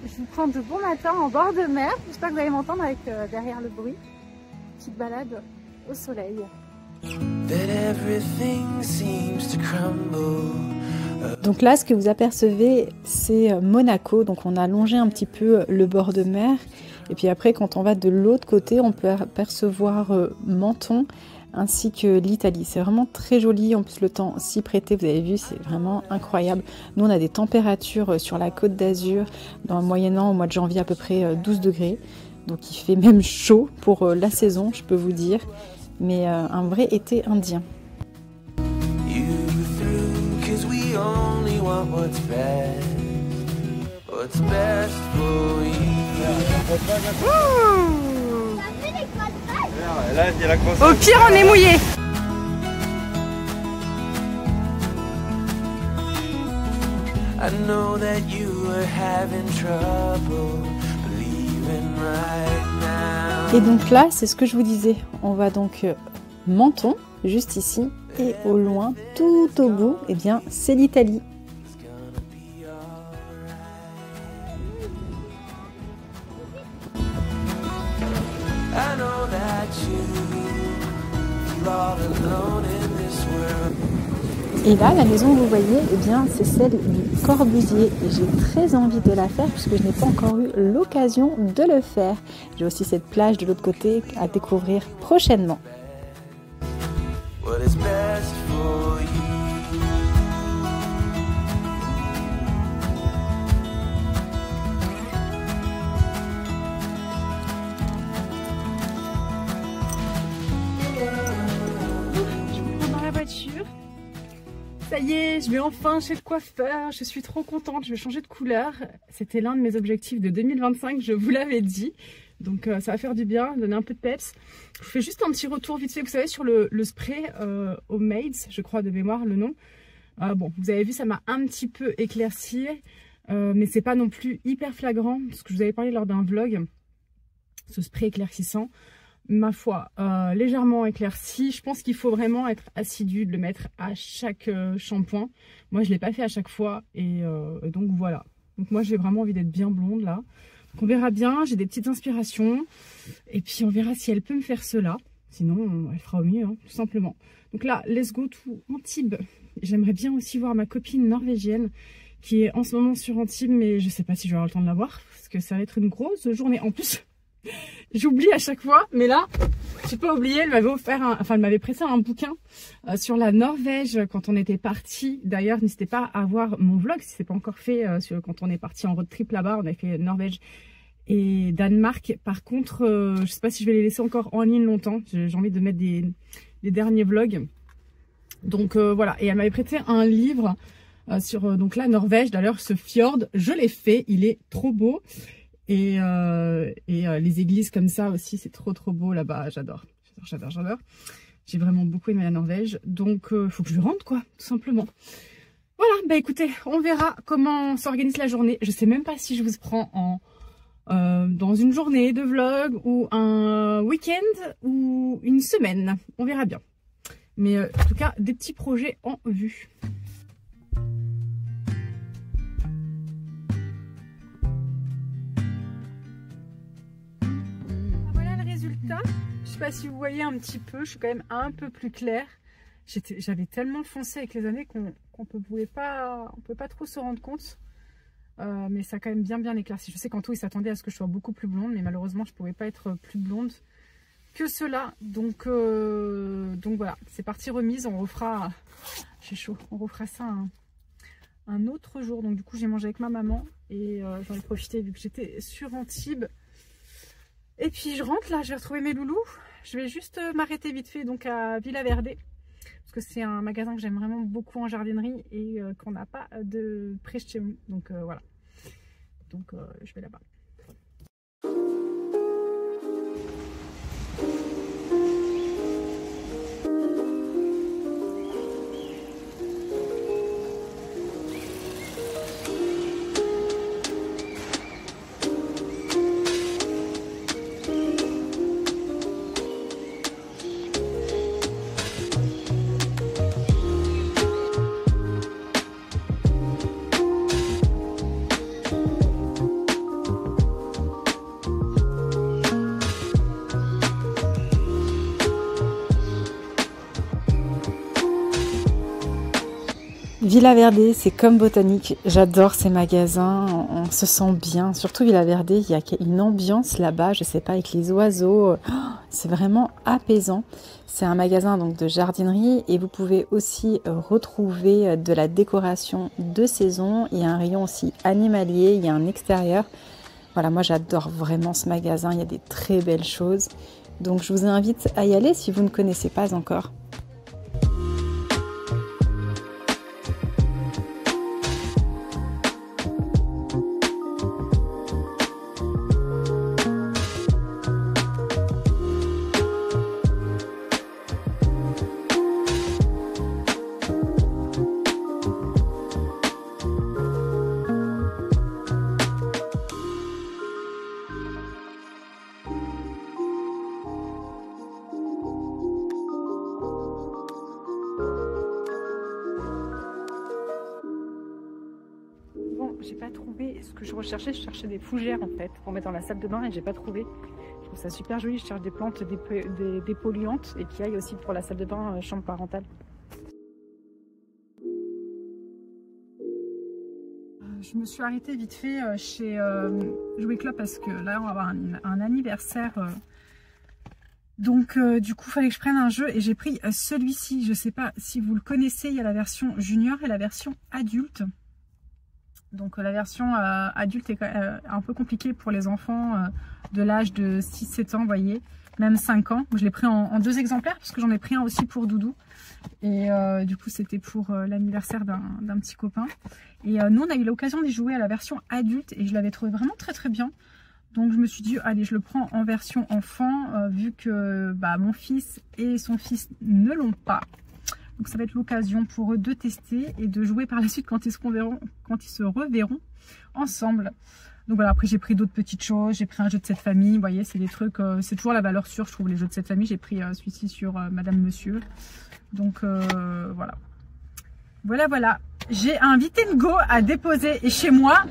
Je vous prends de bon matin en bord de mer. J'espère que vous allez m'entendre avec derrière le bruit. Petite balade au soleil. Donc là, ce que vous apercevez, c'est Monaco. Donc on a longé un petit peu le bord de mer. Et puis après, quand on va de l'autre côté, on peut apercevoir Menton ainsi que l'Italie. C'est vraiment très joli. En plus, le temps s'y prêtait, vous avez vu, c'est vraiment incroyable. Nous, on a des températures sur la Côte d'Azur, dans le moyennant au mois de janvier à peu près 12 degrés. Donc il fait même chaud pour la saison, je peux vous dire. Mais un vrai été indien. Au pire, on est mouillé. Et donc là, c'est ce que je vous disais. On va donc Menton, juste ici, et au loin, tout au bout, eh bien, c'est l'Italie. Et là, la maison que vous voyez, eh bien, c'est celle du Corbusier. Et j'ai très envie de la faire puisque je n'ai pas encore eu l'occasion de le faire. J'ai aussi cette plage de l'autre côté à découvrir prochainement. Ça y est, je vais enfin chez le coiffeur, je suis trop contente, je vais changer de couleur. C'était l'un de mes objectifs de 2025, je vous l'avais dit. Donc ça va faire du bien, donner un peu de peps. Je vous fais juste un petit retour vite fait, vous savez, sur le spray Homemade, je crois de mémoire le nom. Bon, vous avez vu, ça m'a un petit peu éclairci, mais c'est pas non plus hyper flagrant, parce que je vous avais parlé lors d'un vlog, ce spray éclaircissant. Ma foi, légèrement éclairci. Je pense qu'il faut vraiment être assidu de le mettre à chaque shampoing. Moi, je ne l'ai pas fait à chaque fois. Et donc, voilà. Donc, moi, j'ai vraiment envie d'être bien blonde, là. Donc, on verra bien. J'ai des petites inspirations. Et puis, on verra si elle peut me faire cela. Sinon, elle fera au mieux, hein, tout simplement. Donc là, let's go to Antibes. J'aimerais bien aussi voir ma copine norvégienne qui est en ce moment sur Antibes. Mais je ne sais pas si je vais avoir le temps de la voir. Parce que ça va être une grosse journée. En plus... J'oublie à chaque fois, mais là, j'ai pas oublié, elle m'avait offert elle m'avait pressé un bouquin sur la Norvège quand on était parti. D'ailleurs, n'hésitez pas à voir mon vlog si c'est pas encore fait quand on est parti en road trip là-bas. On a fait Norvège et Danemark. Par contre, je sais pas si je vais les laisser encore en ligne longtemps. J'ai envie de mettre des derniers vlogs. Donc voilà, et elle m'avait prêté un livre sur donc la Norvège. D'ailleurs, ce fjord, je l'ai fait, il est trop beau. Et les églises comme ça aussi, c'est trop beau là-bas, j'adore. J'ai vraiment beaucoup aimé la Norvège, donc faut que je rentre quoi, tout simplement. Voilà, bah écoutez, on verra comment s'organise la journée. Je sais même pas si je vous prends dans une journée de vlog ou un week-end ou une semaine, on verra bien. Mais en tout cas, des petits projets en vue. Je sais pas si vous voyez un petit peu, je suis quand même un peu plus claire. J'avais tellement foncé avec les années qu'on ne pouvait pas trop se rendre compte. Mais ça a quand même bien éclairci. Je sais qu'Anto il s'attendait à ce que je sois beaucoup plus blonde, mais malheureusement je ne pouvais pas être plus blonde que cela. Donc voilà, c'est parti remise. On refera, j'ai chaud, on refera ça un autre jour. Donc du coup j'ai mangé avec ma maman et j'en ai profité vu que j'étais sur Antibes. Et puis je rentre là, je vais retrouver mes loulous. Je vais juste m'arrêter vite fait donc à Villa Verde. Parce que c'est un magasin que j'aime vraiment beaucoup en jardinerie et qu'on n'a pas de près de chez nous. Donc voilà. Donc je vais là-bas. Villa Verde, c'est comme Botanique. J'adore ces magasins, on se sent bien. Surtout Villa Verde, il y a une ambiance là-bas, je sais pas, avec les oiseaux. C'est vraiment apaisant. C'est un magasin donc de jardinerie et vous pouvez aussi retrouver de la décoration de saison. Il y a un rayon aussi animalier, il y a un extérieur. Voilà, moi j'adore vraiment ce magasin, il y a des très belles choses. Donc je vous invite à y aller si vous ne connaissez pas encore. J'ai pas trouvé ce que je recherchais des fougères en fait pour mettre dans la salle de bain et j'ai pas trouvé. Je trouve ça super joli, je cherche des plantes dépolluantes et qui aillent aussi pour la salle de bain chambre parentale. Je me suis arrêtée vite fait chez Jouet Club parce que là on va avoir un anniversaire. Donc du coup il fallait que je prenne un jeu et j'ai pris celui-ci. Je sais pas si vous le connaissez, il y a la version junior et la version adulte. Donc la version adulte est un peu compliquée pour les enfants de l'âge de 6-7 ans, vous voyez, même 5 ans. Je l'ai pris en 2 exemplaires parce que j'en ai pris un aussi pour Doudou. Et du coup c'était pour l'anniversaire d'un petit copain. Et nous on a eu l'occasion d'y jouer à la version adulte et je l'avais trouvé vraiment très bien. Donc je me suis dit allez je le prends en version enfant vu que mon fils et son fils ne l'ont pas. Donc ça va être l'occasion pour eux de tester et de jouer par la suite quand ils se reverront ensemble. Donc voilà, après j'ai pris d'autres petites choses, j'ai pris un jeu de cette famille, vous voyez c'est des trucs, c'est toujours la valeur sûre je trouve les jeux de cette famille. J'ai pris celui-ci sur Madame Monsieur. Donc voilà. Voilà, j'ai un Vitengo à déposer et chez moi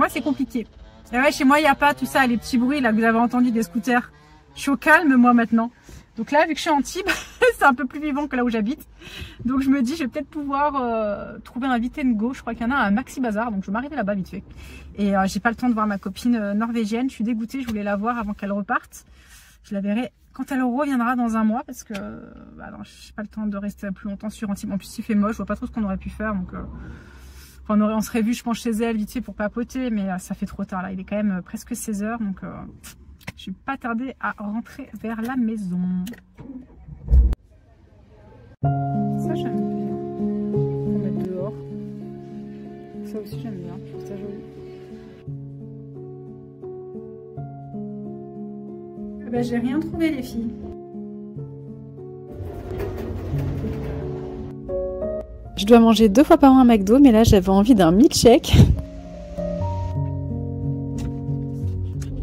c'est compliqué. Et ouais, chez moi il n'y a pas tout ça, les petits bruits là que vous avez entendu des scooters. Je suis au calme moi maintenant. Donc là, vu que je suis en Tibes, c'est un peu plus vivant que là où j'habite. Donc je me dis, je vais peut-être pouvoir trouver un Vitengo. Je crois qu'il y en a à Maxi Bazar. Donc je vais m'arrêter là-bas vite fait. Et j'ai pas le temps de voir ma copine norvégienne. Je suis dégoûtée, je voulais la voir avant qu'elle reparte. Je la verrai quand elle reviendra dans un mois. Parce que j'ai pas le temps de rester plus longtemps sur Antibes. En plus, il fait moche, je vois pas trop ce qu'on aurait pu faire. Donc on serait vu, je pense, chez elle vite fait pour papoter. Mais ça fait trop tard là. Il est quand même presque 16 h. Donc je suis pas tardée à rentrer vers la maison. Ça j'aime bien. Pour mettre dehors. Ça aussi j'aime bien. Je trouve ça joli. J'ai rien trouvé les filles. Je dois manger 2 fois par an à McDo, mais là j'avais envie d'un milkshake.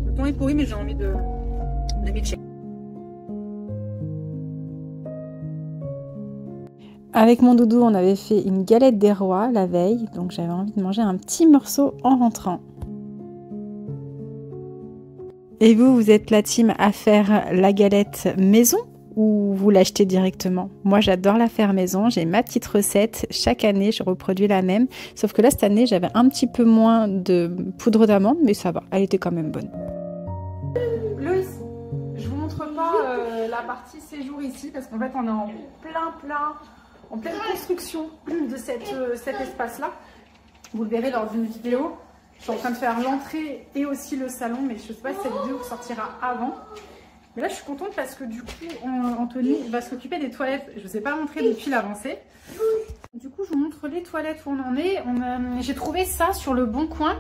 Le temps est pourri, mais j'ai envie de milkshake. Avec mon doudou, on avait fait une galette des rois la veille, donc j'avais envie de manger un petit morceau en rentrant. Et vous êtes la team à faire la galette maison ou vous l'achetez directement? Moi, j'adore la faire maison, j'ai ma petite recette. Chaque année, je reproduis la même. Sauf que là, cette année, j'avais un petit peu moins de poudre d'amande, mais ça va, elle était quand même bonne. Loïs, je vous montre pas la partie séjour ici, parce qu'en fait, on est en pleine construction de cet espace-là. Vous le verrez lors d'une vidéo. Je suis en train de faire l'entrée et aussi le salon, mais je ne sais pas si cette vidéo sortira avant. Mais là, je suis contente parce que du coup, Anthony va s'occuper des toilettes. Je ne vous ai pas montré depuis l'avancée. Du coup, je vous montre les toilettes où on en est. J'ai trouvé ça sur le Bon Coin,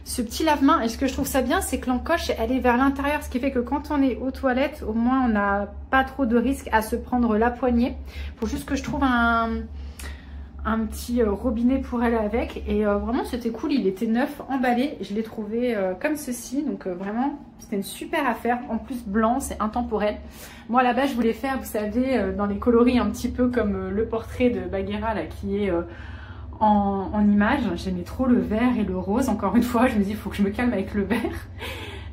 ce petit lave-main. Et ce que je trouve ça bien, c'est que l'encoche, elle est vers l'intérieur. Ce qui fait que quand on est aux toilettes, au moins, on n'a pas trop de risque à se prendre la poignée. Il faut juste que je trouve un petit robinet pour aller avec. Et vraiment, c'était cool. Il était neuf, emballé. Je l'ai trouvé comme ceci. Donc vraiment, c'était une super affaire. En plus, blanc, c'est intemporel. Moi, là-bas, je voulais faire, vous savez, dans les coloris un petit peu comme le portrait de Bagheera, là, qui est en image. J'aimais trop le vert et le rose. Encore une fois, je me dis, il faut que je me calme avec le vert.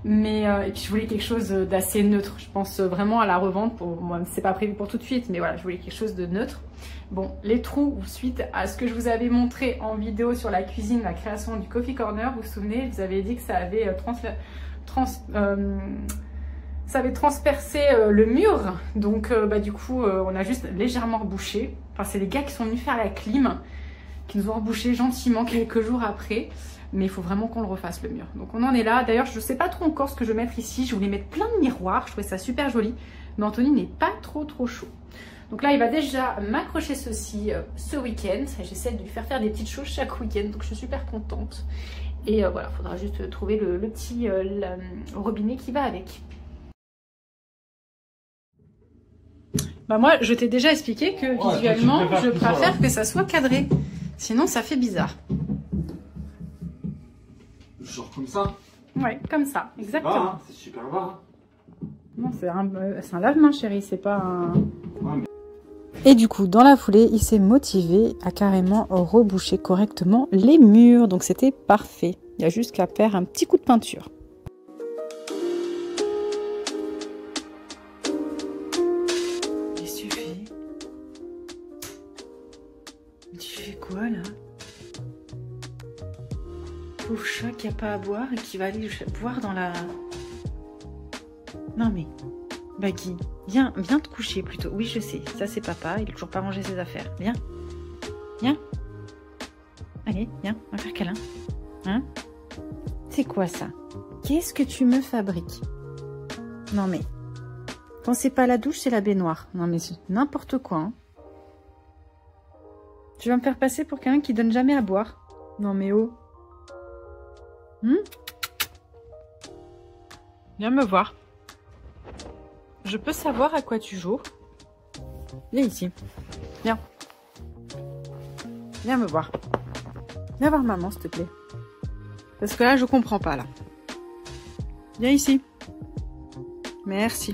Mais et puis je voulais quelque chose d'assez neutre. Je pense vraiment à la revente. Pour moi, c'est pas prévu pour tout de suite, mais voilà, je voulais quelque chose de neutre. Bon, les trous, suite à ce que je vous avais montré en vidéo sur la cuisine, la création du Coffee Corner, vous vous souvenez, vous avez dit que ça avait transpercé le mur. Donc du coup, on a juste légèrement rebouché. Enfin, c'est les gars qui sont venus faire la clim, qui nous ont rebouché gentiment quelques jours après. Mais il faut vraiment qu'on le refasse le mur. Donc on en est là. D'ailleurs, je ne sais pas trop encore ce que je vais mettre ici. Je voulais mettre plein de miroirs. Je trouvais ça super joli. Mais Anthony n'est pas trop chaud. Donc là, il va déjà m'accrocher ceci ce week-end. J'essaie de lui faire des petites choses chaque week-end. Donc je suis super contente. Et voilà, il faudra juste trouver le petit robinet qui va avec. Bah moi, je t'ai déjà expliqué que visuellement, je préfère que ça soit cadré. Sinon, ça fait bizarre. Genre comme ça? Ouais, comme ça, exactement. Hein, c'est super bas. Non, c'est un lave-main, chérie, c'est pas un... Ouais, mais... Et du coup, dans la foulée, il s'est motivé à carrément reboucher correctement les murs. Donc c'était parfait. Il y a juste qu'à faire un petit coup de peinture. Qu'est-ce que tu fais? Tu fais quoi là? Pauvre chat qui n'a pas à boire et qui va aller boire dans la... Non mais, Baggy, viens te coucher plutôt. Oui, je sais, ça c'est papa, il n'a toujours pas rangé ses affaires. Viens, viens. Allez, viens, on va faire câlin. Hein? C'est quoi ça? Qu'est-ce que tu me fabriques? Non mais, quand c'est pas la douche, c'est la baignoire. Non mais c'est n'importe quoi. Hein. Tu vas me faire passer pour quelqu'un qui donne jamais à boire? Non mais oh. Viens me voir. Je peux savoir à quoi tu joues? Viens ici. Viens. Viens me voir. Viens voir maman, s'il te plaît. Parce que là, je comprends pas, là. Viens ici. Merci.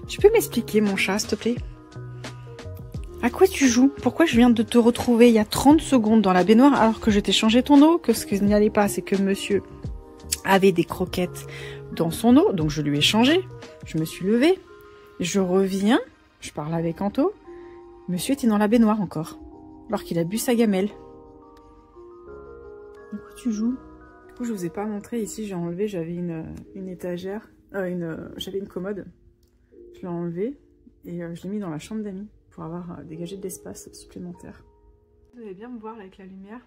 Tu peux m'expliquer, mon chat, s'il te plaît? À quoi tu joues? Pourquoi je viens de te retrouver il y a 30 secondes dans la baignoire alors que je t'ai changé ton eau? Que ce qui n'y allait pas, c'est que monsieur avait des croquettes dans son eau, donc je lui ai changé. Je me suis levée, je reviens, je parle avec Anto. Monsieur était dans la baignoire encore, alors qu'il a bu sa gamelle. À quoi tu joues? Du coup, je vous ai pas montré, ici j'ai enlevé, j'avais une étagère, j'avais une commode. Je l'ai enlevée et je l'ai mis dans la chambre d'amis. Pour avoir dégagé de l'espace supplémentaire. Vous allez bien me voir là, avec la lumière.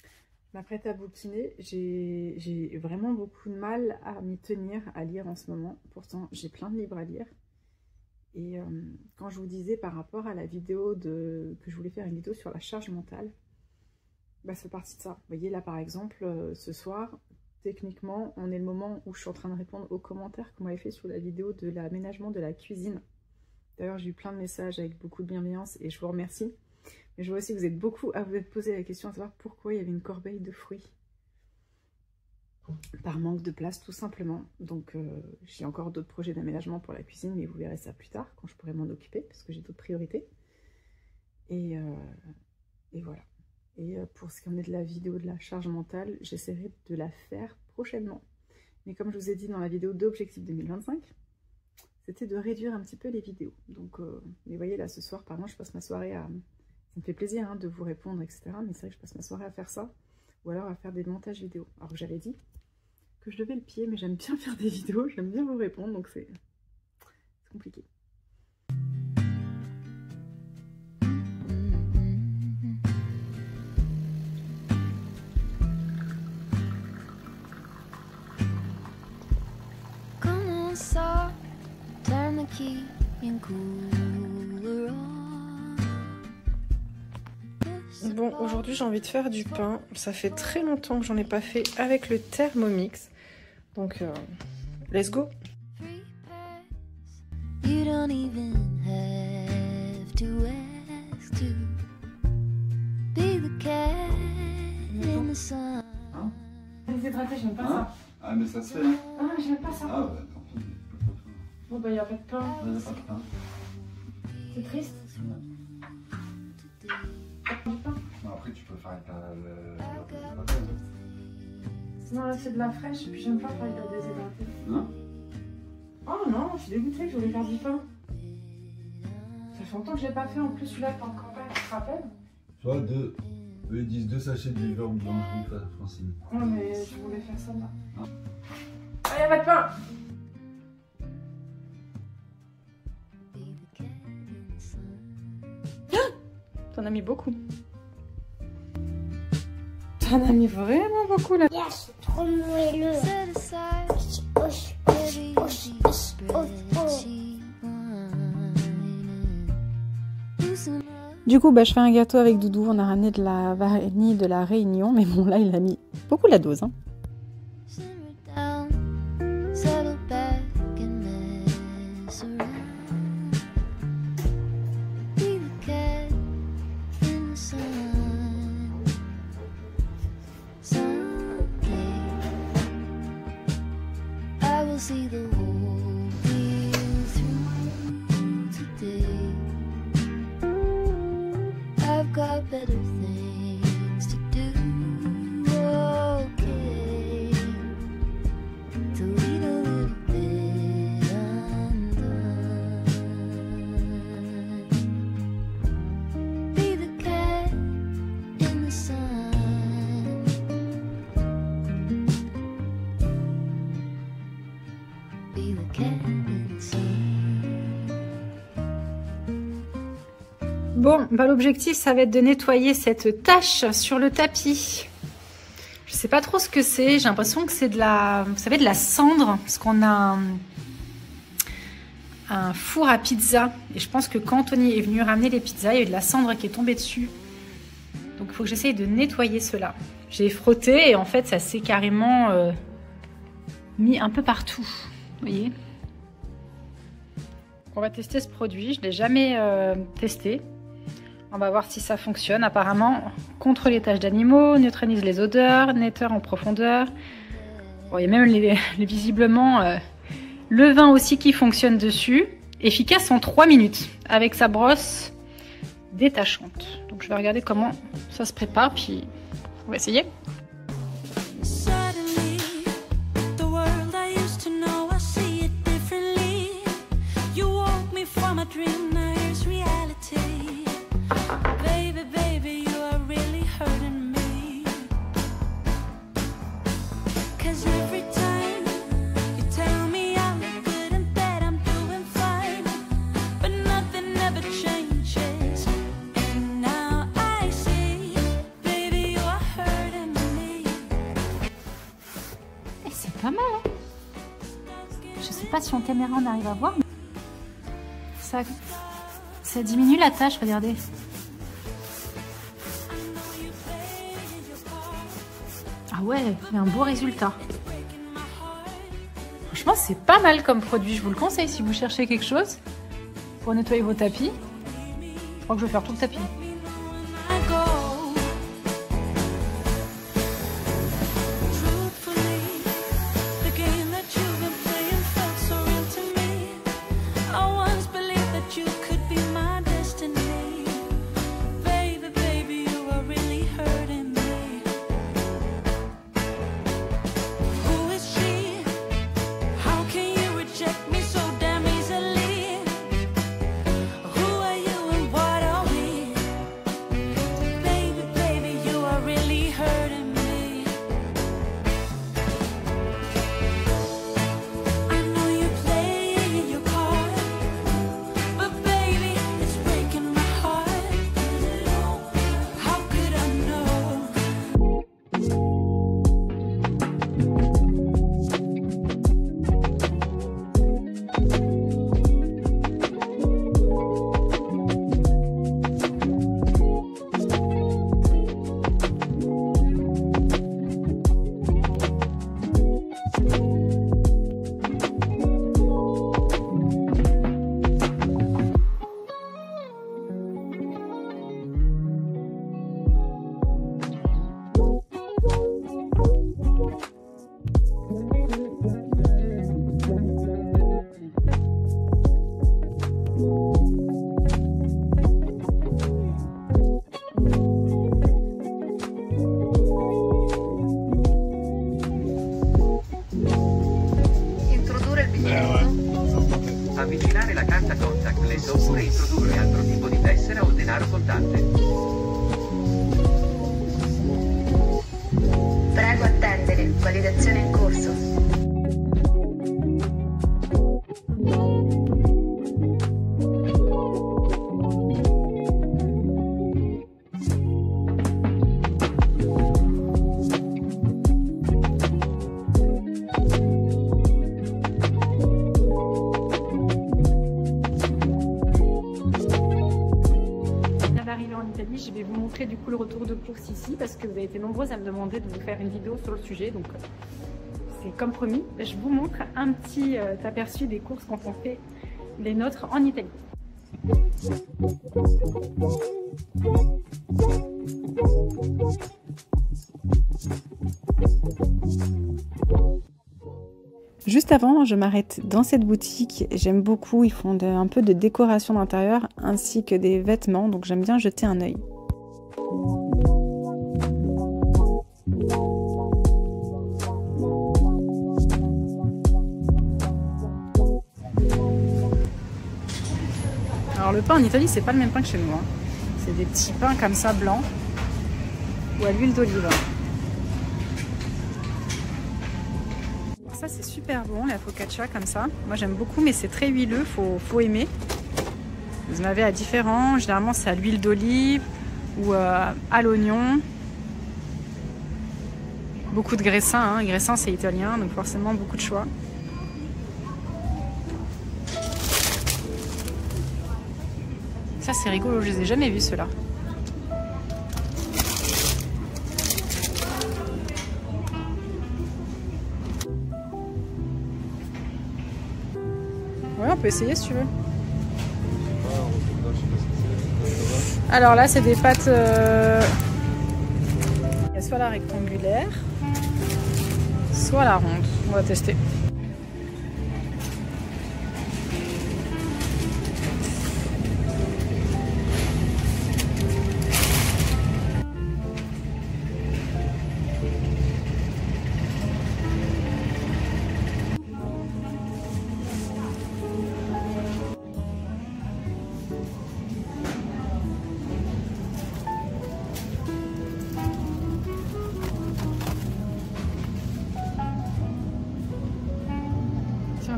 Je m'apprête à bouquiner. J'ai vraiment beaucoup de mal à m'y tenir, à lire en ce moment. Pourtant, j'ai plein de livres à lire. Et quand je vous disais par rapport à la vidéo que je voulais faire une vidéo sur la charge mentale, bah, c'est parti de ça. Vous voyez là par exemple, ce soir, techniquement, on est le moment où je suis en train de répondre aux commentaires qu'on m'avait fait sur la vidéo de l'aménagement de la cuisine. D'ailleurs, j'ai eu plein de messages avec beaucoup de bienveillance et je vous remercie. Mais je vois aussi que vous êtes beaucoup à vous être posé la question à savoir pourquoi il y avait une corbeille de fruits. Par manque de place, tout simplement. Donc, j'ai encore d'autres projets d'aménagement pour la cuisine, mais vous verrez ça plus tard, quand je pourrai m'en occuper, parce que j'ai d'autres priorités. Et voilà. Et pour ce qui en est de la vidéo de la charge mentale, j'essaierai de la faire prochainement. Mais comme je vous ai dit dans la vidéo d'Objectif 2025, c'était de réduire un petit peu les vidéos. Donc, mais vous voyez, là, ce soir, par exemple, je passe ma soirée à... Ça me fait plaisir hein, de vous répondre, etc. Mais c'est vrai que je passe ma soirée à faire ça. Ou alors à faire des montages vidéo. Alors que j'avais dit que je levais le pied, mais j'aime bien faire des vidéos, j'aime bien vous répondre, donc c'est compliqué. Comment ça? Bon, aujourd'hui j'ai envie de faire du pain. Ça fait très longtemps que j'en ai pas fait avec le Thermomix. Donc, let's go! You don't even have to ask to be the cat in the sun. Déshydraté, j'aime pas ça. Ah, mais ça se fait. Hein. Ah, j'aime pas ça. Ah, bah tant pis. Bon, bah, y a pas de pain. Il n'y a pas de pain. C'est triste. Non, après, tu peux faire avec le Non, là c'est de la fraîche, et puis j'aime pas quand il a déshydraté. Non? Oh non, je suis dégoûtée que je voulais faire du pain. Ça fait longtemps que je l'ai pas fait, en plus celui-là pas encore pas, tu te rappelles? Tu vois, eux ils disent 2 sachets de livreur en boulangerie, Francine. Non mais je voulais faire ça là. Ah, y a pas de pain! T'en as mis beaucoup. T'en as mis vraiment beaucoup là. Yeah, c'est trop moelleux. Set aside every easy spreadsheet line. Loosen up. Du coup, je fais un gâteau avec Doudou. On a ramené de la vanille de la Réunion. Mais bon, là, il a mis beaucoup la dose. Hein. Simmer down, settle back and mess around. Be the cat in the sun. Someday I will see the whole deal through. Today I've got better things to do. Okay, to lead a little bit undone. Be the cat in the sun. Be the cat in the sun. Bon, l'objectif, ça va être de nettoyer cette tache sur le tapis. Je sais pas trop ce que c'est. J'ai l'impression que c'est de la, vous savez, de la cendre, parce qu'on a un four à pizza. Et je pense que quand Anthony est venu ramener les pizzas, il y a eu de la cendre qui est tombée dessus. Donc il faut que j'essaye de nettoyer cela. J'ai frotté et en fait, ça s'est carrément mis un peu partout. Vous voyez? On va tester ce produit. Je l'ai jamais testé. On va voir si ça fonctionne. Apparemment, contre les taches d'animaux, neutralise les odeurs, netteur en profondeur. Bon, il y a même visiblement le vin aussi qui fonctionne dessus. Efficace en 3 minutes avec sa brosse détachante. Donc je vais regarder comment ça se prépare, puis on va essayer. Suddenly, the world I used to know, I see it differently. You woke me from a dream, now here's reality. Baby, baby, you are really hurting me. 'Cause every time you tell me I look good and that I'm doing fine, but nothing ever changes. And now I see, baby, you are hurting me. Et c'est pas mal, hein? Je sais pas si en caméra on arrive à voir, mais ça diminue la tâche, regardez. Ah ouais, il y a un beau résultat. Franchement, c'est pas mal comme produit. Je vous le conseille si vous cherchez quelque chose pour nettoyer vos tapis. Je crois que je vais faire tout le tapis. I go. Truthfully, the game that you've been playing felt so real to me. I once believed that you could be my destiny. Baby, baby, you are really hurting me. Who is she? How can you reject me so damn easily? Who are you and what are we? denaro contante. Prego attendere, validazione in corso. Je vais vous montrer du coup le retour de course ici parce que vous avez été nombreuses à me demander de vous faire une vidéo sur le sujet, donc c'est comme promis, je vous montre un petit aperçu des courses quand on fait les nôtres en Italie. Juste avant, je m'arrête dans cette boutique. J'aime beaucoup, ils font un peu de décoration d'intérieur ainsi que des vêtements, donc j'aime bien jeter un œil. Alors le pain en Italie, c'est pas le même pain que chez nous, hein. C'est des petits pains comme ça blancs ou à l'huile d'olive. Ça c'est super bon, la focaccia comme ça. Moi j'aime beaucoup, mais c'est très huileux, faut aimer. Vous en avez à différents, généralement c'est à l'huile d'olive ou à l'oignon. Beaucoup de graissins, hein. Graissin c'est italien, donc forcément beaucoup de choix. Ça c'est rigolo, je les ai jamais vus ceux-là. Ouais, on peut essayer si tu veux. Alors là, c'est des pâtes. Il y a soit la rectangulaire, soit la ronde. On va tester.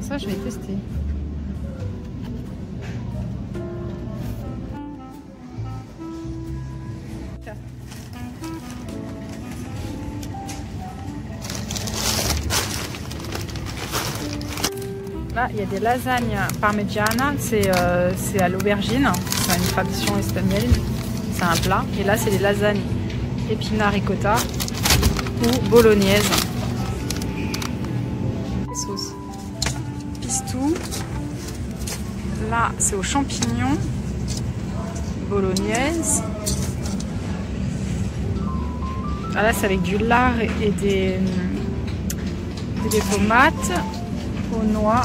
Ça, je vais tester. Là, il y a des lasagnes parmigiana, c'est à l'aubergine, c'est une tradition espagnole, c'est un plat. Et là, c'est des lasagnes épinards ricotta ou bolognaise. Sauce. Pistou. Là, c'est aux champignons, bolognaise. Ah, là, c'est avec du lard et des tomates, aux noix.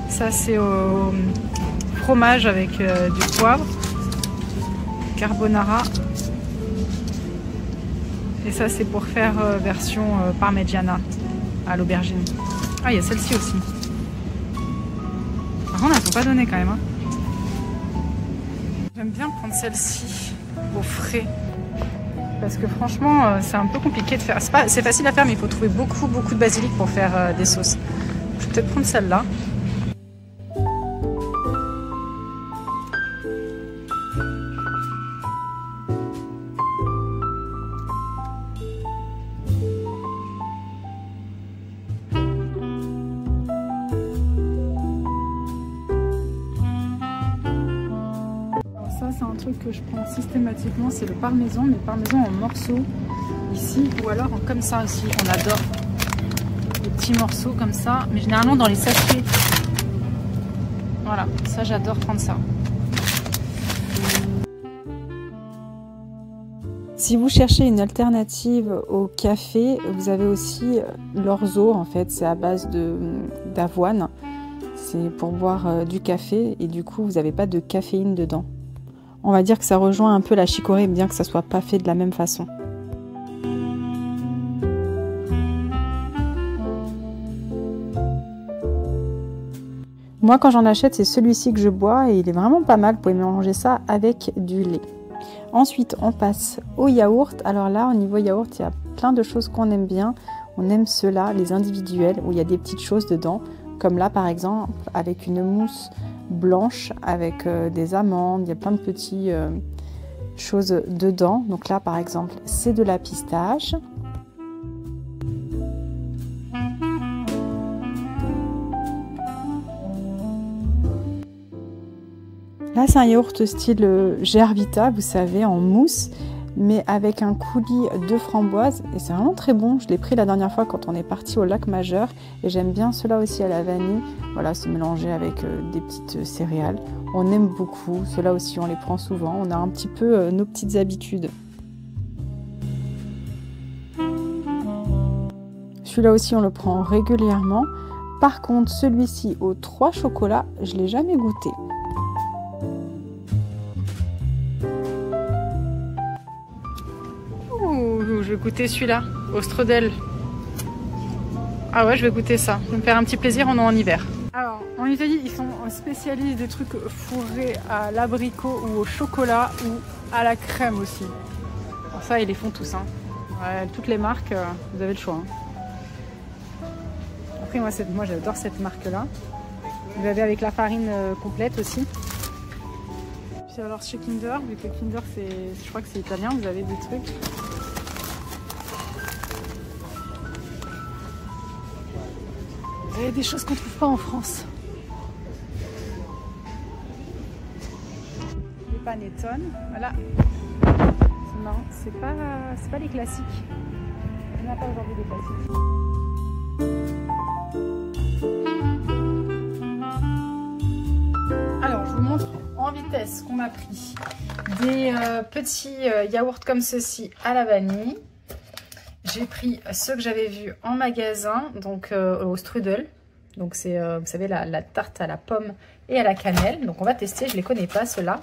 Ça, c'est au fromage avec du poivre, carbonara. Et ça, c'est pour faire version parmigiana à l'aubergine. Ah, il y a celle-ci aussi. Par contre, elles ne sont pas données quand même. Hein. J'aime bien prendre celle-ci au frais. Parce que franchement, c'est un peu compliqué de faire. C'est facile à faire, mais il faut trouver beaucoup de basilic pour faire des sauces. Je vais peut-être prendre celle-là. C'est un truc que je prends systématiquement, c'est le parmesan, mais le parmesan en morceaux ici, ou alors comme ça aussi, on adore les petits morceaux comme ça, mais généralement dans les sachets. Voilà, ça j'adore prendre ça. Si vous cherchez une alternative au café, vous avez aussi l'orzo, en fait, c'est à base d'avoine. C'est pour boire du café et du coup vous n'avez pas de caféine dedans. On va dire que ça rejoint un peu la chicorée, bien que ça soit pas fait de la même façon. Moi, quand j'en achète, c'est celui-ci que je bois et il est vraiment pas mal. Vous pouvez mélanger ça avec du lait. Ensuite, on passe au yaourt. Alors là, au niveau yaourt, il y a plein de choses qu'on aime bien. On aime ceux-là, les individuels, où il y a des petites choses dedans. Comme là, par exemple, avec une mousse blanche, avec des amandes. Il y a plein de petites choses dedans. Donc là, par exemple, c'est de la pistache. Là, c'est un yaourt style Gervita, vous savez, en mousse, mais avec un coulis de framboise. Et c'est vraiment très bon. Je l'ai pris la dernière fois quand on est parti au lac Majeur. Et j'aime bien cela aussi à la vanille. Voilà, c'est mélangé avec des petites céréales. On aime beaucoup. Ceux-là aussi, on les prend souvent. On a un petit peu nos petites habitudes. Celui-là aussi, on le prend régulièrement. Par contre, celui-ci aux 3 chocolats, je ne l'ai jamais goûté. Je vais goûter celui-là, au strudel. Ah ouais, je vais goûter ça. Je vais me faire un petit plaisir, on est en hiver. Alors, en Italie, ils sont spécialistes des trucs fourrés à l'abricot ou au chocolat ou à la crème aussi. Alors ça, ils les font tous. Hein. Ouais, toutes les marques, vous avez le choix. Hein. Après, moi j'adore cette marque-là. Vous avez avec la farine complète aussi. Puis alors chez Kinder, vu que Kinder, je crois que c'est italien, vous avez des trucs. Vous avez des choses qu'on ne trouve pas en France. Les panettone, voilà. C'est marrant, c'est pas les classiques. Il n'y en a pas aujourd'hui des classiques. Alors, je vous montre en vitesse qu'on a pris des petits yaourts comme ceci à la vanille. J'ai pris ceux que j'avais vus en magasin, donc au strudel. Donc c'est, vous savez, la tarte à la pomme et à la cannelle. Donc on va tester, je ne les connais pas ceux-là.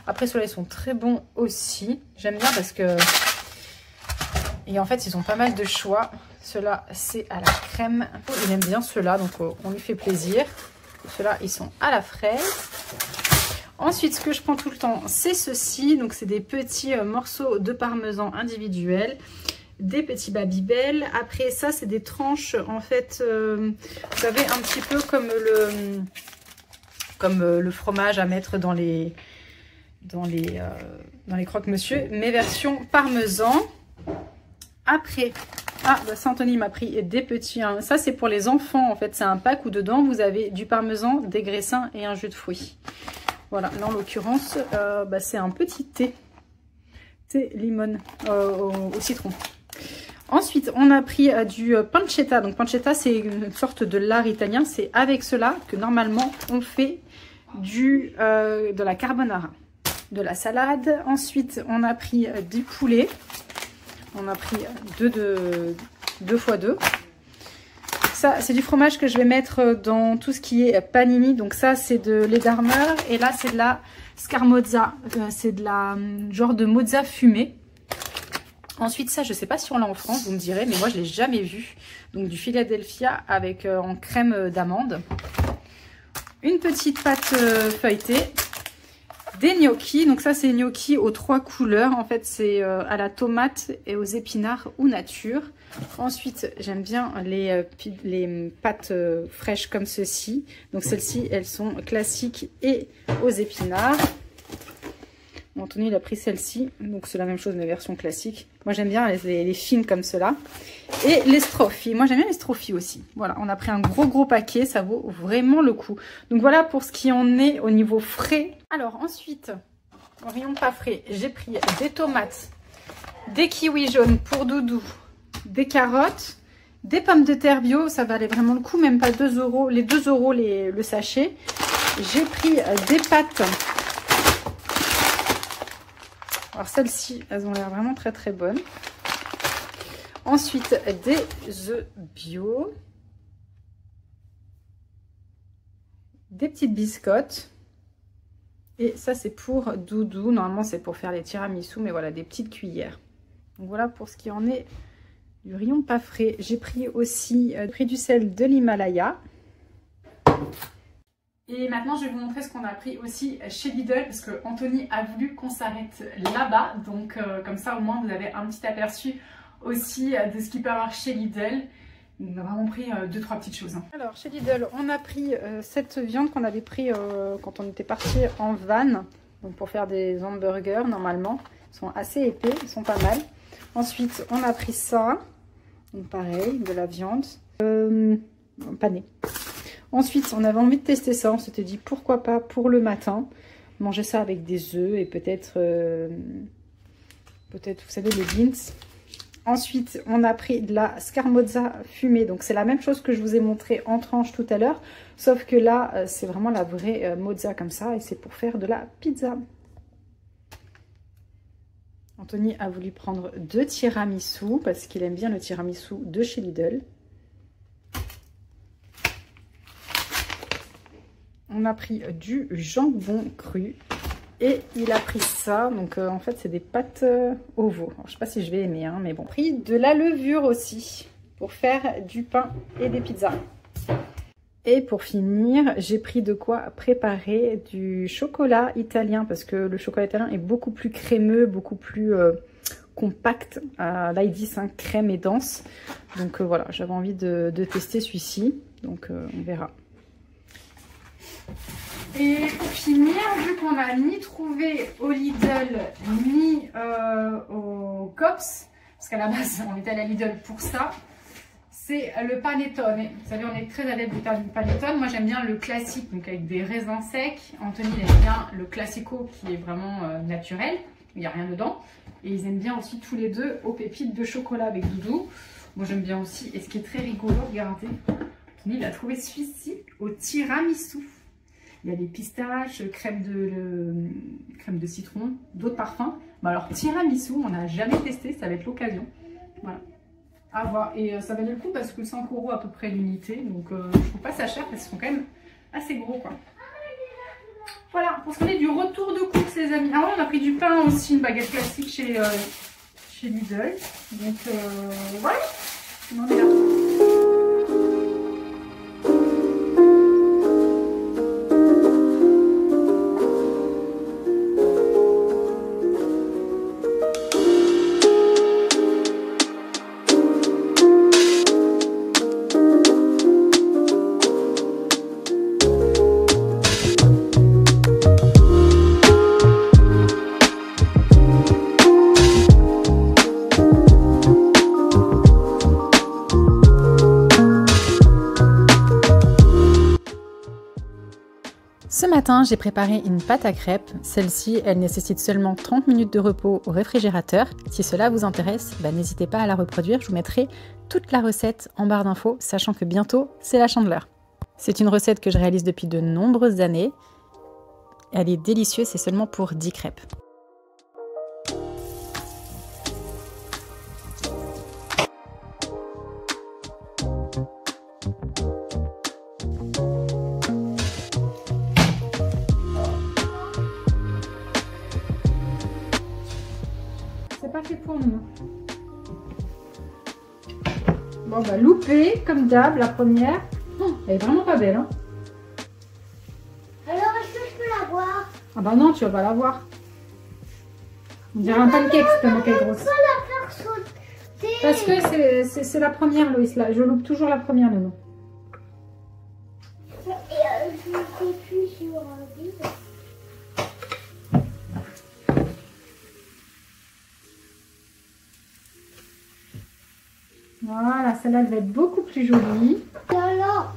Après ceux-là, ils sont très bons aussi. J'aime bien parce que... Et en fait, ils ont pas mal de choix. Ceux-là, c'est à la crème. Il aime bien ceux-là, donc on lui fait plaisir. Ceux-là, ils sont à la fraise. Ensuite, ce que je prends tout le temps, c'est ceci. Donc c'est des petits morceaux de parmesan individuels. Des petits Babybel. Après ça, c'est des tranches en fait, vous savez, un petit peu comme le fromage à mettre dans les croque-monsieur, mais version parmesan. Après, Saint-Anthony m'a pris des petits, hein. Ça c'est pour les enfants en fait, c'est un pack où dedans vous avez du parmesan, des graissins et un jus de fruits. Voilà, là en l'occurrence, c'est un petit thé limone au citron. Ensuite, on a pris du pancetta. Donc pancetta, c'est une sorte de lard italien. C'est avec cela que normalement on fait de la carbonara, de la salade. Ensuite, on a pris du poulet. On a pris 2 x 2. Ça, c'est du fromage que je vais mettre dans tout ce qui est panini. Donc ça, c'est de lait d'Armeur. Et là, c'est de la scamorza. C'est de la genre de mozza fumée. Ensuite, ça, je ne sais pas si on l'a en France, vous me direz, mais moi, je ne l'ai jamais vu. Donc, du Philadelphia avec en crème d'amande. Une petite pâte feuilletée. Des gnocchis. Donc, ça, c'est gnocchi aux 3 couleurs. En fait, c'est à la tomate et aux épinards ou nature. Ensuite, j'aime bien les pâtes fraîches comme ceci. Donc, celles-ci, elles sont classiques et aux épinards. Anthony, il a pris celle-ci, donc c'est la même chose mais version classique. Moi j'aime bien les fines comme cela. Et les stroffi, moi j'aime bien les stroffi aussi. Voilà, on a pris un gros paquet, ça vaut vraiment le coup. Donc voilà pour ce qui en est au niveau frais. Alors ensuite, au rayon pas frais, j'ai pris des tomates, des kiwis jaunes pour Doudou, des carottes, des pommes de terre bio, ça valait vraiment le coup, même pas 2 €, les 2 € le sachet. J'ai pris des pâtes. Alors celles-ci, elles ont l'air vraiment très bonnes. Ensuite, des œufs bio. Des petites biscottes. Et ça, c'est pour Doudou. Normalement, c'est pour faire les tiramisu, mais voilà, des petites cuillères. Donc voilà pour ce qui en est du rayon pas frais. J'ai pris aussi du sel de l'Himalaya. Et maintenant, je vais vous montrer ce qu'on a pris aussi chez Lidl parce que Anthony a voulu qu'on s'arrête là-bas. Donc, comme ça, au moins, vous avez un petit aperçu aussi de ce qu'il peut y avoir chez Lidl. On a vraiment pris 2-3 petites choses. Alors, chez Lidl, on a pris cette viande qu'on avait pris quand on était parti en van. Donc, pour faire des hamburgers, normalement. Ils sont assez épais, ils sont pas mal. Ensuite, on a pris ça. Donc, pareil, de la viande panée. Ensuite, on avait envie de tester ça. On s'était dit pourquoi pas pour le matin manger ça avec des œufs et peut-être, vous savez, les beans. Ensuite, on a pris de la scamorza fumée. Donc, c'est la même chose que je vous ai montré en tranche tout à l'heure. Sauf que là, c'est vraiment la vraie mozza comme ça. Et c'est pour faire de la pizza. Anthony a voulu prendre 2 tiramisu parce qu'il aime bien le tiramisu de chez Lidl. On a pris du jambon cru et il a pris ça. Donc en fait c'est des pâtes au veau. Alors, je ne sais pas si je vais aimer, hein, mais bon. Pris de la levure aussi pour faire du pain et des pizzas. Et pour finir, j'ai pris de quoi préparer du chocolat italien parce que le chocolat italien est beaucoup plus crémeux, beaucoup plus compact. Là ils disent hein, crème et dense. Donc voilà, j'avais envie de tester celui-ci. Donc on verra. Et pour finir, vu qu'on n'a ni trouvé au Lidl ni au Cops, parce qu'à la base on était à la Lidl pour ça, c'est le panettone. Vous savez, on est très adepte du panettone. Moi j'aime bien le classique, donc avec des raisins secs. Anthony il aime bien le classico qui est vraiment naturel, il n'y a rien dedans. Et ils aiment bien aussi tous les deux aux pépites de chocolat avec Doudou. Moi j'aime bien aussi, et ce qui est très rigolo, regardez, Anthony il a trouvé celui-ci au tiramisu. Il y a des pistaches, crème de citron, d'autres parfums. Bah alors tiramisu, on n'a jamais testé, ça va être l'occasion. Voilà. À voir. Et ça valait le coup parce que 5 € à peu près l'unité. Donc je trouve pas ça cher parce qu'ils sont quand même assez gros quoi. Voilà, pour ce qu'on est du retour de course les amis. Ah ouais, on a pris du pain aussi, une baguette classique chez Lidl. Donc voilà, on en est là. Ce matin, j'ai préparé une pâte à crêpes. Celle-ci, elle nécessite seulement 30 minutes de repos au réfrigérateur. Si cela vous intéresse, n'hésitez pas à la reproduire. Je vous mettrai toute la recette en barre d'infos, sachant que bientôt, c'est la Chandeleur. C'est une recette que je réalise depuis de nombreuses années. Elle est délicieuse, c'est seulement pour 10 crêpes. C'est pas fait pour nous. Bon bah loupé comme d'hab la première. Oh, elle est vraiment pas belle hein. Alors est-ce que je peux la voir? Ah bah non, tu vas pas la voir. On dirait un pancake si t'as moqué grosse. Pourquoi la faire sauter? Parce que c'est la première Loïs là. Je loupe toujours la première Nono. Et je appuie sur un vide. Voilà, celle-là elle va être beaucoup plus jolie. Là là,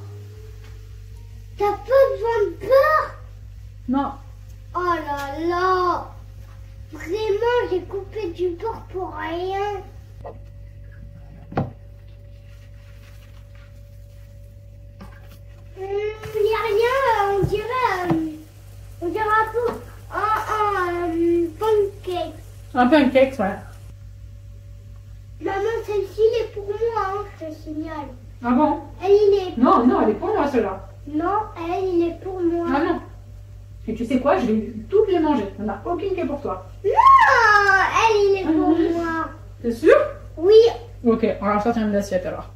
t'as pas besoin de beurre? Non. Oh là là, vraiment j'ai coupé du beurre pour rien. Il n'y a rien, on dirait un peu un pancake. Un pancake, ouais. Maman, celle-ci, elle est pour moi, hein, je te signale. Ah bon? Elle, il est... Non, non, elle est pour moi celle-là. Non, elle, il est pour moi. Ah non. Et tu sais quoi? Je vais toutes les manger. Il n'y en a aucune qui est pour toi. Non, elle, il est pour moi. T'es sûr? Oui. Ok, on va sortir une assiette alors.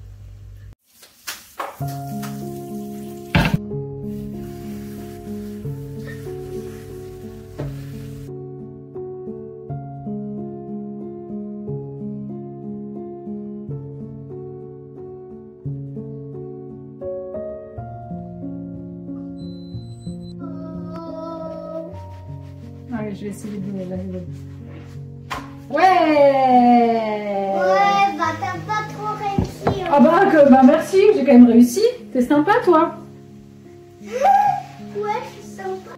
vais essayer de la rigoler. Ouais, Ouais. bah t'as pas trop réussi. Hein. Ah bah merci, j'ai quand même réussi. T'es sympa toi. Ouais, je suis sympa.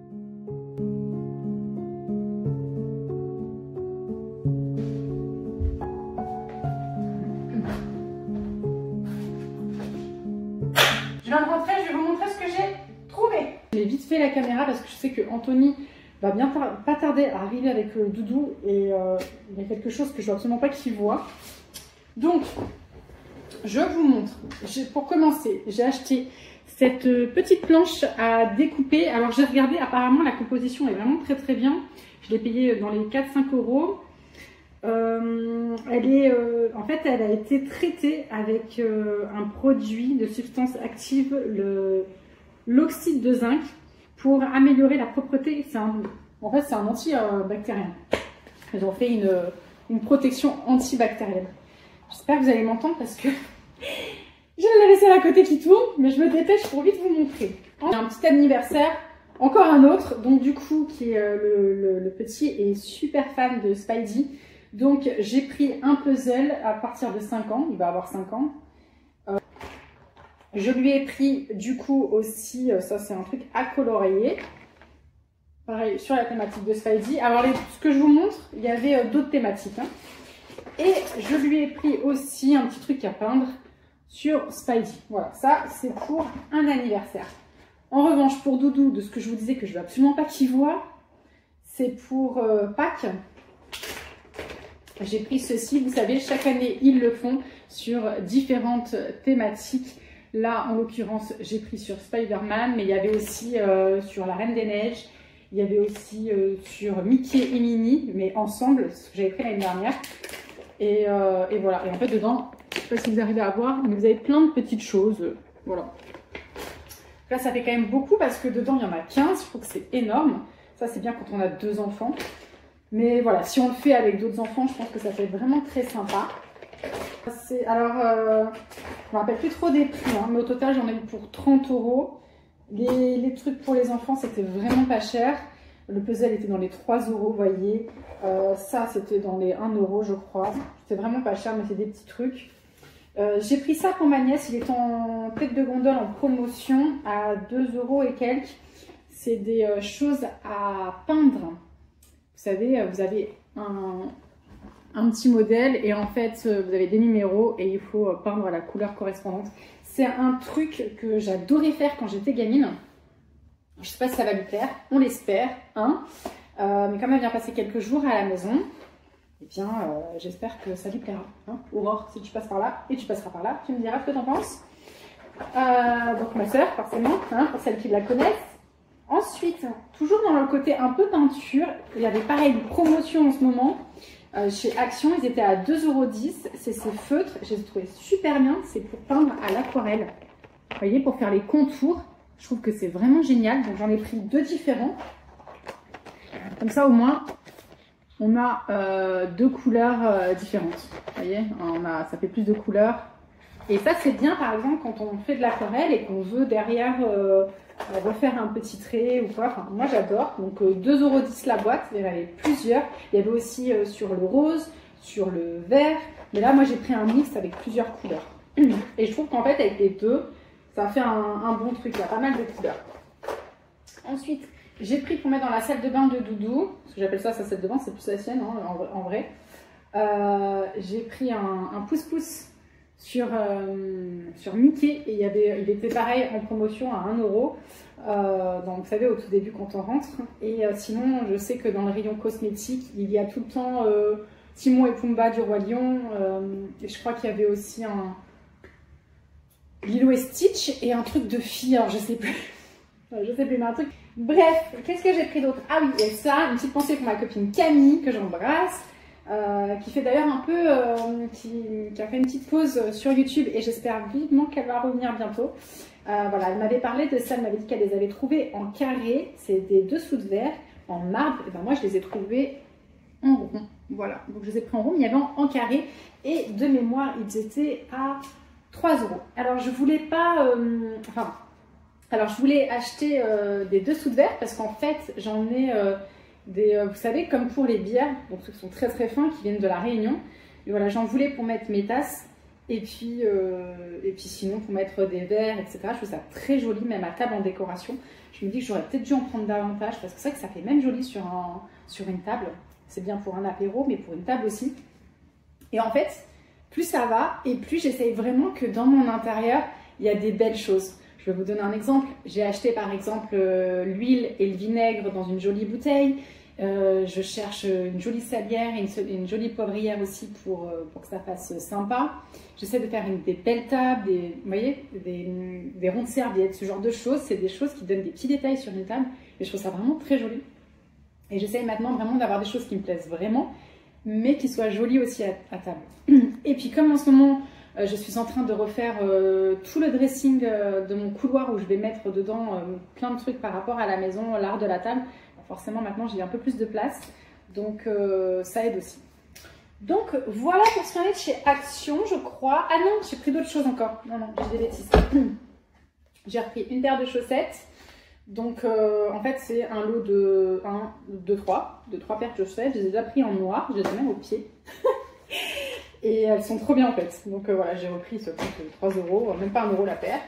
Je viens de rentrer, je vais vous montrer ce que j'ai trouvé. J'ai vite fait la caméra parce que je sais que Anthony va bien pas tarder à arriver avec le doudou et il y a quelque chose que je veux absolument pas qu'il voit. Donc, je vous montre. Pour commencer, j'ai acheté cette petite planche à découper. Alors, j'ai regardé, apparemment, la composition est vraiment très très bien. Je l'ai payée dans les 4-5 euros. En fait, elle a été traitée avec un produit de substance active, l'oxyde de zinc, pour améliorer la propreté. En fait, c'est un antibactérien. Ils ont fait une protection antibactérienne. J'espère que vous allez m'entendre parce que je l'ai laissé à côté qui tourne, mais je me dépêche pour vite vous montrer. J'ai un petit anniversaire, encore un autre, donc du coup, qui est le petit est super fan de Spidey. Donc j'ai pris un puzzle à partir de 5 ans, il va avoir 5 ans. Je lui ai pris du coup aussi, ça c'est un truc à colorier. Pareil, sur la thématique de Spidey. Alors ce que je vous montre, il y avait d'autres thématiques. Hein. Et je lui ai pris aussi un petit truc à peindre sur Spidey. Voilà, ça c'est pour un anniversaire. En revanche, pour Doudou, de ce que je vous disais que je veux absolument pas qu'il voit, c'est pour Pâques. J'ai pris ceci, vous savez, chaque année ils le font sur différentes thématiques. Là, en l'occurrence, j'ai pris sur Spider-Man, mais il y avait aussi sur la Reine des Neiges, il y avait aussi sur Mickey et Minnie, mais ensemble, ce que j'avais pris l'année dernière. Et voilà, et en fait dedans, je ne sais pas si vous arrivez à voir, mais vous avez plein de petites choses, voilà. Là, ça fait quand même beaucoup parce que dedans, il y en a 15, je trouve que c'est énorme. Ça, c'est bien quand on a 2 enfants. Mais voilà, si on le fait avec d'autres enfants, je pense que ça fait vraiment très sympa. Alors, je ne me rappelle plus trop des prix, hein, mais au total, j'en ai eu pour 30 euros. Les trucs pour les enfants, c'était vraiment pas cher. Le puzzle était dans les 3 euros, vous voyez. Ça, c'était dans les 1 euro, je crois. C'était vraiment pas cher, mais c'est des petits trucs. J'ai pris ça pour ma nièce. Il est en tête de gondole en promotion à 2 euros et quelques. C'est des choses à peindre. Vous savez, vous avez un petit modèle et en fait, vous avez des numéros et il faut peindre la couleur correspondante. C'est un truc que j'adorais faire quand j'étais gamine. Je ne sais pas si ça va lui plaire, on l'espère, hein. Mais comme elle vient passer quelques jours à la maison, eh bien, j'espère que ça lui plaira. Hein. Aurore, si tu passes par là, et tu passeras par là, tu me diras ce que tu en penses. Donc ma soeur, forcément, hein, pour celles qui la connaissent. Ensuite, toujours dans le côté un peu peinture, il y avait pareil une promotion en ce moment. Chez Action, ils étaient à 2,10 €. C'est ces feutres, je les ai trouvés super bien. C'est pour peindre à l'aquarelle. Vous voyez, pour faire les contours. Je trouve que c'est vraiment génial. Donc j'en ai pris 2 différents. Comme ça, au moins, on a 2 couleurs différentes. Vous voyez, ça fait plus de couleurs. Et ça, c'est bien, par exemple, quand on fait de l'aquarelle et qu'on veut derrière refaire un petit trait ou quoi. Enfin, moi, j'adore. Donc, 2,10 € la boîte. Il y en avait plusieurs. Il y avait aussi sur le rose, sur le vert. Mais là, moi, j'ai pris un mix avec plusieurs couleurs. Et je trouve qu'en fait, avec les deux, ça fait un bon truc. Il y a pas mal de couleurs. Ensuite, j'ai pris pour mettre dans la salle de bain de Doudou. Parce que j'appelle ça sa salle de bain, c'est plus la sienne, hein, en vrai. J'ai pris un pouce-pouce sur Mickey et il était pareil en promotion à 1 €. Donc vous savez, au tout début quand on rentre. Et sinon, je sais que dans le rayon cosmétique, il y a tout le temps Timon et Pumba du Roi Lion. Et je crois qu'il y avait aussi un Lilo et Stitch et un truc de fille, alors je sais plus. Je sais plus, mais un truc. Bref, qu'est-ce que j'ai pris d'autre? Ah oui, et ça, une petite pensée pour ma copine Camille, que j'embrasse. Qui fait d'ailleurs un peu, qui a fait une petite pause sur YouTube et j'espère vivement qu'elle va revenir bientôt. Voilà, elle m'avait parlé de ça, elle m'avait dit qu'elle les avait trouvés en carré, c'est des dessous de verre en marbre, et ben moi je les ai trouvés en rond. Voilà, donc je les ai pris en rond, mais il y avait en carré et de mémoire ils étaient à 3 €. Alors je voulais pas, je voulais acheter des dessous de verre parce qu'en fait j'en ai vous savez, comme pour les bières, donc ceux qui sont très très fins, qui viennent de la Réunion. Et voilà, j'en voulais pour mettre mes tasses. Et puis sinon pour mettre des verres, etc. Je trouve ça très joli, même à table en décoration. Je me dis que j'aurais peut-être dû en prendre davantage parce que c'est vrai que ça fait même joli sur une table. C'est bien pour un apéro, mais pour une table aussi. Et en fait, plus ça va et plus j'essaye vraiment que dans mon intérieur, il y a des belles choses. Je vais vous donner un exemple. J'ai acheté par exemple l'huile et le vinaigre dans une jolie bouteille. Je cherche une jolie salière et une jolie poivrière aussi pour que ça fasse sympa. J'essaie de faire des belles tables, vous voyez, des rondes serviettes, ce genre de choses. C'est des choses qui donnent des petits détails sur une table et je trouve ça vraiment très joli. Et j'essaie maintenant vraiment d'avoir des choses qui me plaisent vraiment, mais qui soient jolies aussi à table. Et puis comme en ce moment, je suis en train de refaire tout le dressing de mon couloir où je vais mettre dedans plein de trucs par rapport à la maison, l'art de la table. Forcément, maintenant, j'ai un peu plus de place, donc ça aide aussi. Donc, voilà pour ce qu'on est de chez Action, je crois. Ah non, j'ai pris d'autres choses encore. Non, non, j'ai des bêtises. J'ai repris une paire de chaussettes. Donc, en fait, c'est un lot de 3 paires de chaussettes. Je les ai déjà pris en noir, je les ai même au pied. Et elles sont trop bien, en fait. Donc, voilà, j'ai repris ce prix de 3 €, même pas 1 € la paire.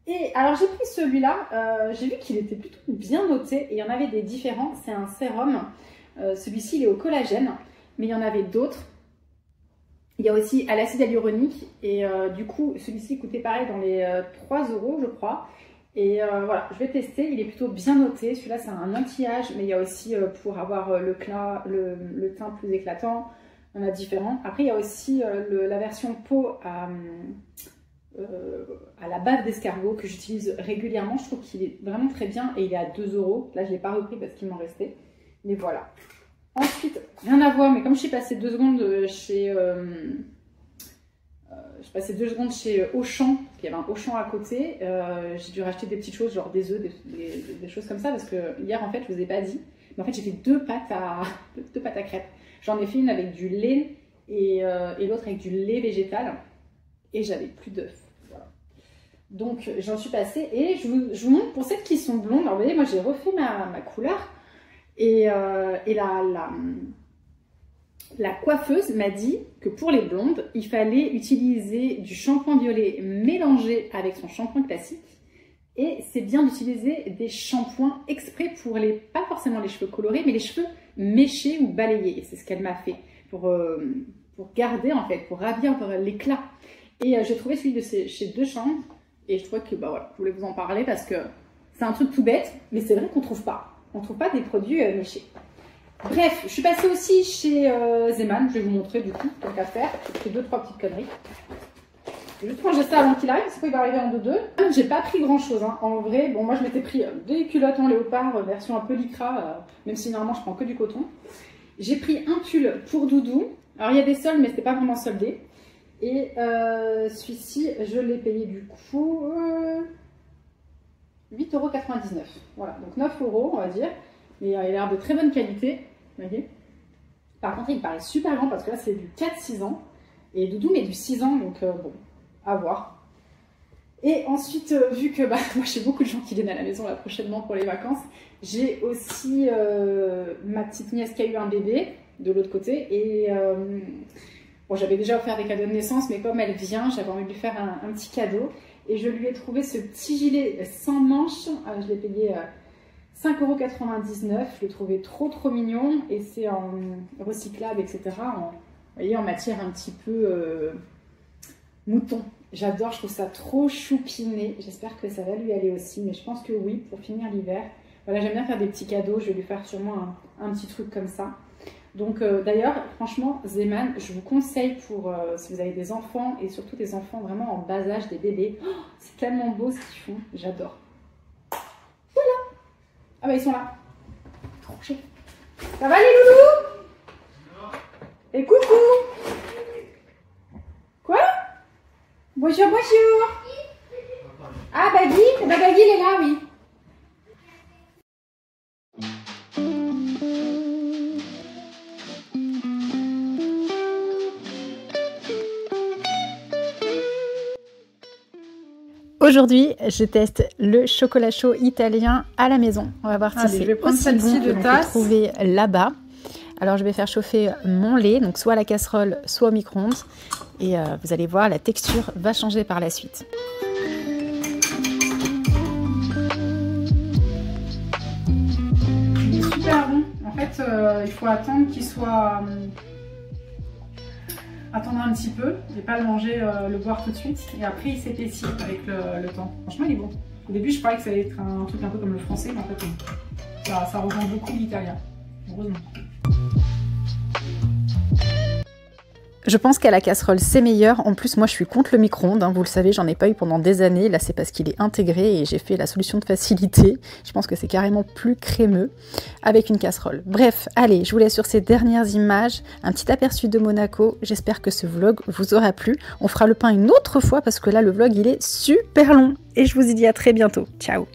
Et alors j'ai pris celui-là, j'ai vu qu'il était plutôt bien noté et il y en avait des différents, c'est un sérum, celui-ci il est au collagène, mais il y en avait d'autres. Il y a aussi à l'acide hyaluronique et du coup celui-ci coûtait pareil dans les 3 € je crois. Et voilà, je vais tester, il est plutôt bien noté, celui-là c'est un anti-âge, mais il y a aussi pour avoir le teint plus éclatant, il y en a différents. Après il y a aussi la version peau à la bave d'escargot que j'utilise régulièrement. Je trouve qu'il est vraiment très bien et il est à 2 €. Là je ne l'ai pas repris parce qu'il m'en restait, mais voilà. Ensuite, rien à voir, mais comme je suis passée 2 secondes chez Auchan, il y avait un Auchan à côté, j'ai dû racheter des petites choses, genre des œufs, des choses comme ça, parce que hier en fait je vous ai pas dit, mais en fait j'ai fait deux pâtes à crêpes. J'en ai fait une avec du lait et l'autre avec du lait végétal et j'avais plus d'œufs. Donc j'en suis passée et je vous montre pour celles qui sont blondes. Alors vous voyez, moi j'ai refait ma couleur et la coiffeuse m'a dit que pour les blondes, il fallait utiliser du shampoing violet mélangé avec son shampoing classique. Et c'est bien d'utiliser des shampoings exprès pour pas forcément les cheveux colorés, mais les cheveux méchés ou balayés. Et c'est ce qu'elle m'a fait pour garder en fait, pour ravir l'éclat. Et j'ai trouvé celui de chez Dechamps. Et je trouvais que bah voilà, je voulais vous en parler parce que c'est un truc tout bête, mais c'est vrai qu'on trouve pas. On trouve pas des produits méchés. Bref, je suis passée aussi chez Zeman, je vais vous montrer du coup, tant qu'à faire. J'ai pris 2-3 petites conneries. Je vais juste ranger ça avant qu'il arrive, c'est quoi il va arriver en 2-2. J'ai pas pris grand chose, hein. En vrai, bon moi je m'étais pris des culottes en léopard, version un peu lycra, même si normalement je prends que du coton. J'ai pris un pull pour Doudou. Alors il y a des soldes, mais c'était pas vraiment soldé. Et celui-ci, je l'ai payé du coup 8,99 €. Voilà, donc 9 € on va dire. Mais il a l'air de très bonne qualité, vous voyez. Par contre, il paraît super grand parce que là, c'est du 4-6 ans. Et Doudou met du 6 ans, donc bon, à voir. Et ensuite, vu que bah, moi, j'ai beaucoup de gens qui viennent à la maison là prochainement pour les vacances, j'ai aussi ma petite nièce qui a eu un bébé de l'autre côté. Et bon, j'avais déjà offert des cadeaux de naissance, mais comme elle vient, j'avais envie de lui faire un petit cadeau. Et je lui ai trouvé ce petit gilet sans manches. Je l'ai payé 5,99 €. Je l'ai trouvé trop mignon. Et c'est en recyclable, etc. Vous voyez, en matière un petit peu mouton. J'adore, je trouve ça trop choupiné. J'espère que ça va lui aller aussi. Mais je pense que oui, pour finir l'hiver. Voilà, j'aime bien faire des petits cadeaux. Je vais lui faire sûrement un petit truc comme ça. Donc d'ailleurs, franchement, Zeman, je vous conseille pour si vous avez des enfants et surtout des enfants vraiment en bas âge, des bébés. Oh, c'est tellement beau ce qu'ils font, j'adore. Voilà. Ah bah ils sont là. Trop chouette. Ça va les loulous? Et coucou. Quoi? Bonjour, bonjour. Ah Baggy? Eh ben Baggy il est là, oui. Aujourd'hui, je teste le chocolat chaud italien à la maison. On va voir si c'est aussi bon que l'on peut trouver là-bas. Alors, je vais faire chauffer mon lait, donc soit à la casserole, soit au micro-ondes. Et vous allez voir, la texture va changer par la suite. Il est super bon. En fait, il faut attendre qu'il soit... attendre un petit peu et pas le manger, le boire tout de suite. Et après, il s'épaissit avec le temps. Franchement, il est bon. Au début, je croyais que ça allait être un truc un peu comme le français, mais en fait, ça rejoint beaucoup l'italien. Heureusement. Je pense qu'à la casserole, c'est meilleur. En plus, moi, je suis contre le micro-ondes. Hein. Vous le savez, j'en ai pas eu pendant des années. Là, c'est parce qu'il est intégré et j'ai fait la solution de facilité. Je pense que c'est carrément plus crémeux avec une casserole. Bref, allez, je vous laisse sur ces dernières images. Un petit aperçu de Monaco. J'espère que ce vlog vous aura plu. On fera le pain une autre fois parce que là, le vlog, il est super long. Et je vous dis à très bientôt. Ciao!